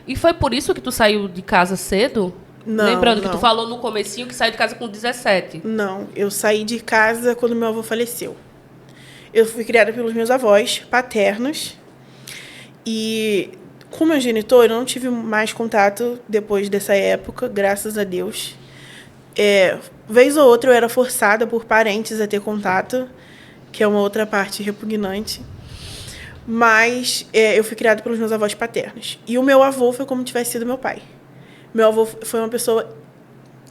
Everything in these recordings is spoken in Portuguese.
E foi por isso que tu saiu de casa cedo? Não, Lembrando que não. tu falou no comecinho que saiu de casa com 17. Não, eu saí de casa quando meu avô faleceu. Eu fui criada pelos meus avós paternos. E com meu genitor, eu não tive mais contato depois dessa época, graças a Deus. Vez ou outra eu era forçada por parentes a ter contato, que é uma outra parte repugnante. Mas eu fui criada pelos meus avós paternos. E o meu avô foi como tivesse sido meu pai. Meu avô foi uma pessoa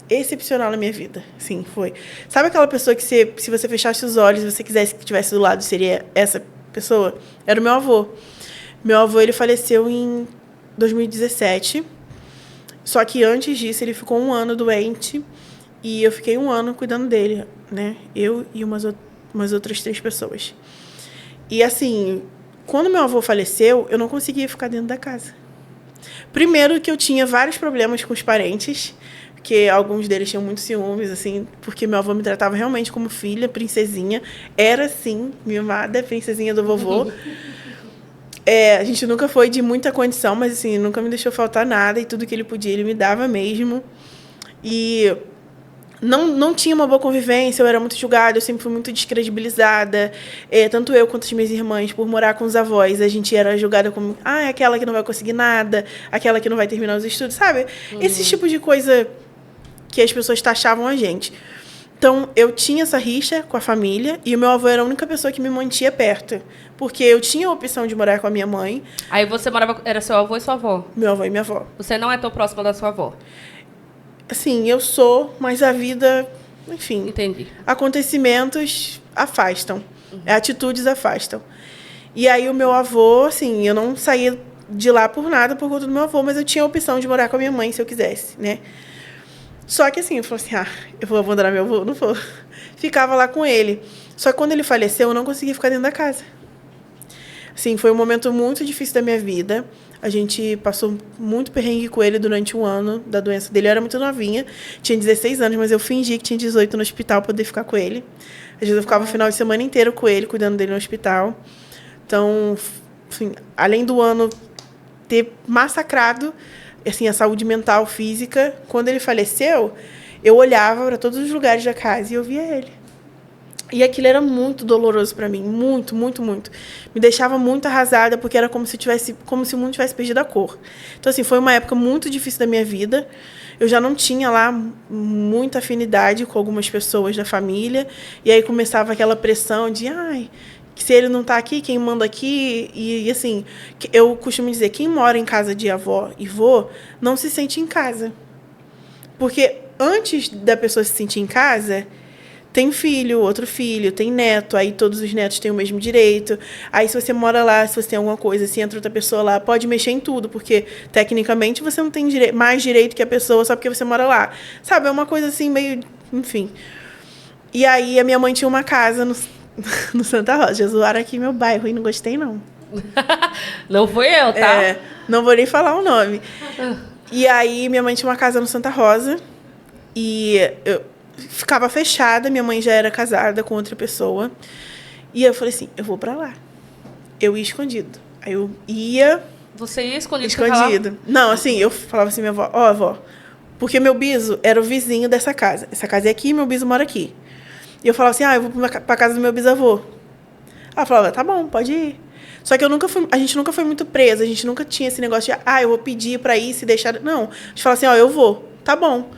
excepcional na minha vida. Sim, foi. Sabe aquela pessoa que se você fechasse os olhos e você quisesse que estivesse do lado, seria essa pessoa? Era o meu avô. Meu avô, ele faleceu em 2017. Só que antes disso, ele ficou 1 ano doente. E eu fiquei 1 ano cuidando dele, né? Eu e umas outras 3 pessoas. E, assim, quando meu avô faleceu, eu não conseguia ficar dentro da casa. Primeiro que eu tinha vários problemas com os parentes, porque alguns deles tinham muitos ciúmes, assim, porque meu avô me tratava realmente como filha, princesinha. Era, sim, mimada, princesinha do vovô. A gente nunca foi de muita condição, mas, assim, nunca me deixou faltar nada. E tudo que ele podia, ele me dava mesmo. E não tinha uma boa convivência, eu era muito julgada, eu sempre fui muito descredibilizada. Tanto eu quanto as minhas irmãs, por morar com os avós, a gente era julgada como aquela que não vai conseguir nada, aquela que não vai terminar os estudos, sabe? Esse tipo de coisa que as pessoas taxavam a gente. Então, eu tinha essa rixa com a família e o meu avô era a única pessoa que me mantinha perto. Porque eu tinha a opção de morar com a minha mãe. Aí você morava... Era seu avô e sua avó? Meu avô e minha avó. Você não é tão próxima da sua avó? Assim, eu sou, mas a vida, enfim... Entendi. Acontecimentos afastam. Atitudes afastam. E aí o meu avô, assim, eu não saía de lá por nada por conta do meu avô, mas eu tinha a opção de morar com a minha mãe se eu quisesse, né? Só que assim, eu falei assim, eu vou abandonar meu avô? Não vou. Ficava lá com ele. Só que quando ele faleceu, eu não conseguia ficar dentro da casa. Assim, foi um momento muito difícil da minha vida. A gente passou muito perrengue com ele durante 1 ano da doença dele. Eu era muito novinha, tinha 16 anos, mas eu fingi que tinha 18 no hospital para poder ficar com ele. Às vezes eu ficava o final de semana inteiro com ele, cuidando dele no hospital. Então, assim, além do ano ter massacrado assim, a saúde mental, física, quando ele faleceu, eu olhava para todos os lugares da casa e eu via ele. E aquilo era muito doloroso para mim, muito, muito, muito. Me deixava muito arrasada, porque era como se o mundo tivesse perdido a cor. Então, assim, foi uma época muito difícil da minha vida. Eu já não tinha lá muita afinidade com algumas pessoas da família. E aí começava aquela pressão de, se ele não está aqui, quem manda aqui? E, assim, eu costumo dizer, quem mora em casa de avó e vô, não se sente em casa. Porque antes da pessoa se sentir em casa... Tem filho, outro filho, tem neto, aí todos os netos têm o mesmo direito. Aí, se você mora lá, se você tem alguma coisa, se entra outra pessoa lá, pode mexer em tudo, porque, tecnicamente, você não tem mais direito que a pessoa só porque você mora lá. Sabe, é uma coisa assim, meio... Enfim. E aí, a minha mãe tinha uma casa no Santa Rosa. Já zoaram aqui meu bairro e não gostei, não. Não foi eu, tá? Não vou nem falar o nome. E aí, minha mãe tinha uma casa no Santa Rosa. E ficava fechada, minha mãe já era casada com outra pessoa. E eu falei assim, eu vou pra lá. Eu ia escondido. Aí eu ia... Você ia escondido? Escondido. Não, assim, eu falava assim, minha avó, avó, porque meu biso era o vizinho dessa casa. Essa casa é aqui, meu biso mora aqui. E eu falava assim, eu vou pra casa do meu bisavô. Ela falava, tá bom, pode ir. Só que a gente nunca foi muito presa, a gente nunca tinha esse negócio de, eu vou pedir pra ir, se deixar... Não, a gente fala assim, eu vou, tá bom.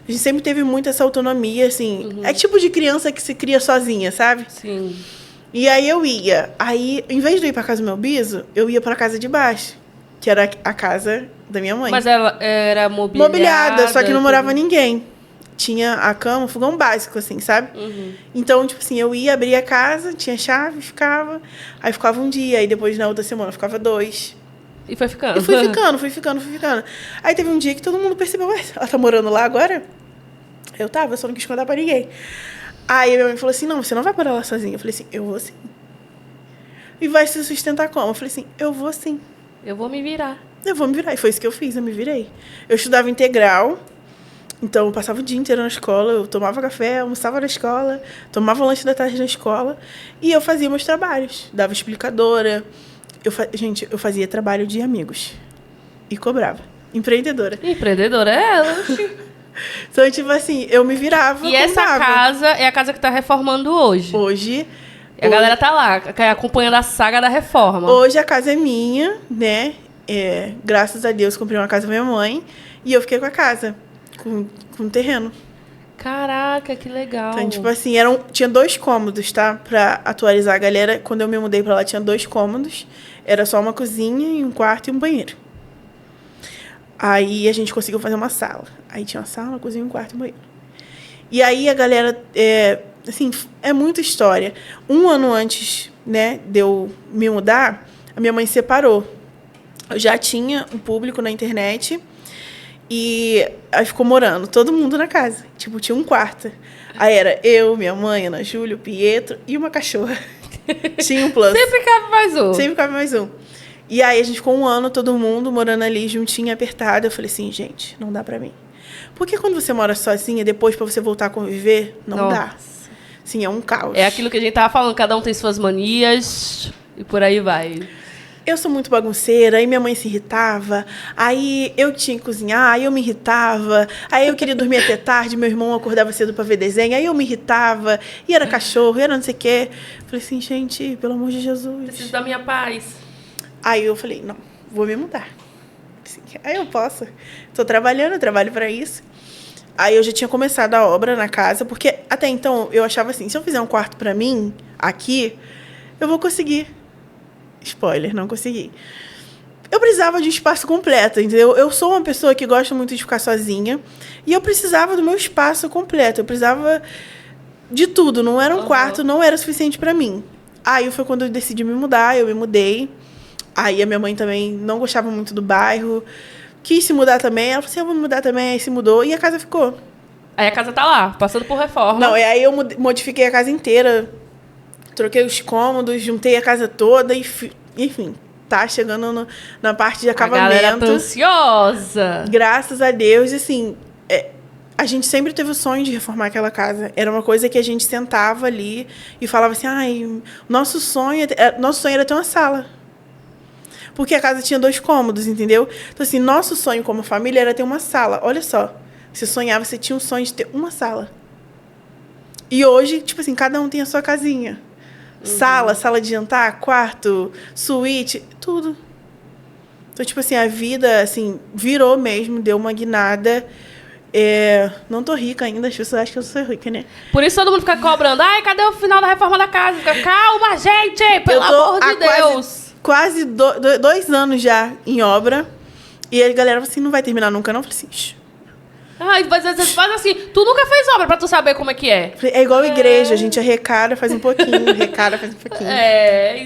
A gente sempre teve muito essa autonomia, assim. É tipo de criança que se cria sozinha, sabe? Sim. E aí eu ia. Aí, em vez de eu ir pra casa do meu biso, eu ia pra casa de baixo, que era a casa da minha mãe. Mas ela era mobiliada? Mobiliada, só que não morava ninguém. Tinha a cama, um fogão básico, assim, sabe? Então, tipo assim, eu ia, abria a casa, tinha chave, ficava. Aí ficava um dia, aí depois na outra semana ficava 2. E foi ficando. E fui ficando. Aí teve um dia que todo mundo percebeu, ela tá morando lá agora? Eu tava, só não quis contar pra ninguém. Aí minha mãe falou assim, não, você não vai morar lá sozinha. Eu falei assim, eu vou sim. E vai se sustentar como? Eu falei assim, eu vou sim. Eu vou me virar. Eu vou me virar. E foi isso que eu fiz, eu me virei. Eu estudava integral, então eu passava o dia inteiro na escola, eu tomava café, almoçava na escola, tomava lanche da tarde na escola, e eu fazia meus trabalhos. Dava explicadora. Gente, eu fazia trabalho de amigos. E cobrava. Empreendedora. Empreendedora é ela. Então, tipo assim, eu me virava. E essa comprava. casa é a casa que tá reformando hoje. Hoje. E a galera tá lá, acompanhando a saga da reforma. Hoje a casa é minha, né? Graças a Deus, comprei uma casa pra minha mãe. E eu fiquei com a casa, com o terreno. Caraca, que legal. Então, tipo assim, tinha 2 cômodos, tá? Pra atualizar a galera. Quando eu me mudei pra lá, tinha 2 cômodos. Era só uma cozinha, e um quarto e um banheiro. Aí a gente conseguiu fazer uma sala. Aí tinha uma sala, uma cozinha, um quarto e um banheiro. E aí a galera, assim, é muita história. 1 ano antes, né, de eu me mudar, a minha mãe se separou. Eu já tinha um público na internet e aí ficou morando todo mundo na casa. Tipo, tinha um quarto. Aí era eu, minha mãe, Ana Júlia, o Pietro e uma cachorra. Tinha um plus. Sempre cabe mais um. Sempre cabe mais um. E aí a gente ficou 1 ano, todo mundo morando ali juntinho, apertado. Eu falei assim, gente, não dá pra mim. Porque quando você mora sozinha, depois pra você voltar a conviver, não dá. Sim, é um caos. É aquilo que a gente tava falando, cada um tem suas manias e por aí vai. Eu sou muito bagunceira, aí minha mãe se irritava, aí eu tinha que cozinhar, aí eu me irritava, aí eu queria dormir até tarde, meu irmão acordava cedo pra ver desenho, aí eu me irritava, e era cachorro, e era não sei o quê. Falei assim, gente, pelo amor de Jesus. Preciso da minha paz. Aí eu falei, não, vou me mudar. Assim, aí eu posso. Estou trabalhando, eu trabalho para isso. Aí eu já tinha começado a obra na casa, porque até então eu achava assim, se eu fizer um quarto para mim, aqui, eu vou conseguir. Spoiler, não consegui. Eu precisava de um espaço completo, entendeu? Eu sou uma pessoa que gosta muito de ficar sozinha, e eu precisava do meu espaço completo, eu precisava de tudo, não era um quarto, não era suficiente para mim. Aí foi quando eu decidi me mudar, eu me mudei. Aí a minha mãe também não gostava muito do bairro, quis se mudar também. Ela falou assim, eu vou me mudar também, aí se mudou e a casa ficou. Aí a casa tá lá, passando por reforma. Não, e aí eu modifiquei a casa inteira, troquei os cômodos, juntei a casa toda e, enfim, tá chegando na parte de acabamento. A galera tá ansiosa. Graças a Deus, assim, a gente sempre teve o sonho de reformar aquela casa. Era uma coisa que a gente sentava ali e falava assim, ai, nosso sonho era ter uma sala. Porque a casa tinha 2 cômodos, entendeu? Então, assim, nosso sonho como família era ter uma sala. Olha só, você sonhava, você tinha um sonho de ter uma sala. E hoje, tipo assim, cada um tem a sua casinha. Sala de jantar, quarto, suíte, tudo. Então, tipo assim, a vida, assim, virou mesmo, deu uma guinada. Não tô rica ainda, as pessoas acham que eu sou rica, né? Por isso todo mundo fica cobrando. Ai, cadê o final da reforma da casa? Fica, calma, gente! Pelo amor de Deus! Quase 2 anos já em obra. E a galera assim, não vai terminar nunca, não? Eu falei assim, Ai, mas às vezes faz assim, tu nunca fez obra pra tu saber como é que é. é igual igreja, a gente arrecada, faz um pouquinho, arrecada, faz um pouquinho. É,